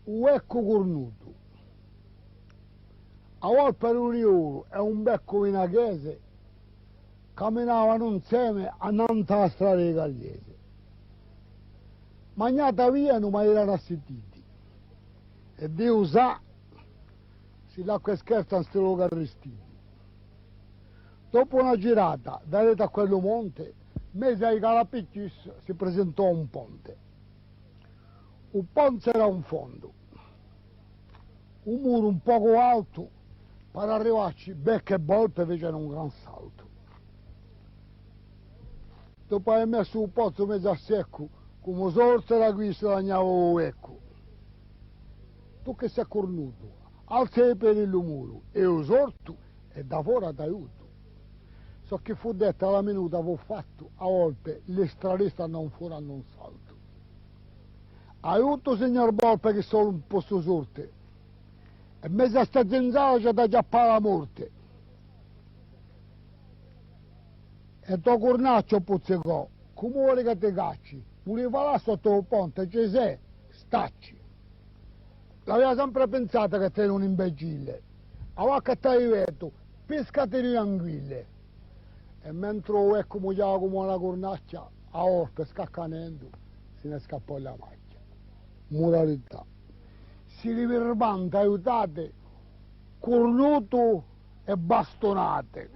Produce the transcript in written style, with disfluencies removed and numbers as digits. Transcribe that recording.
un ecco cornuto. A volte per un euro e un becco in chiesa camminavano insieme annanzi alla strada di Gagliese. Magnata via non mi erano assentiti. E Dio sa se l'acqua scherza in sto luogo arrestiti. Dopo una girata, vedete a quello monte, mese ai Calapicchis si presentò un ponte. Un ponte era un fondo, un muro un poco alto, per arrivarci becche e volte fecero un gran salto. Dopo aver messo un pozzo mezzo a secco, come sorte da qui si lagnava ecco. Tu che sei cornuto, alza per il muro, e lo sorto e da fuori ti aiuto. So che fu detto alla minuta fu fatto, a volte le strade stanno fuori hanno un salto. Aiuto signor Volpe che sono un posto sorte, e mezzo a sta zenzala c'è da giappare la morte. E tuo cornaccio puzzicò, come vuole che ti cacci? Voleva là sotto il ponte, ci sei, stacci. L'aveva sempre pensata che sei un imbecille. Allora che ti riveto, pescati le anguille. E mentre ecco mugliava come una cornaccia, a orpe scaccanendo, se ne scappò la macchia. Moralità. Si riverbante, aiutate, cornuto e bastonate.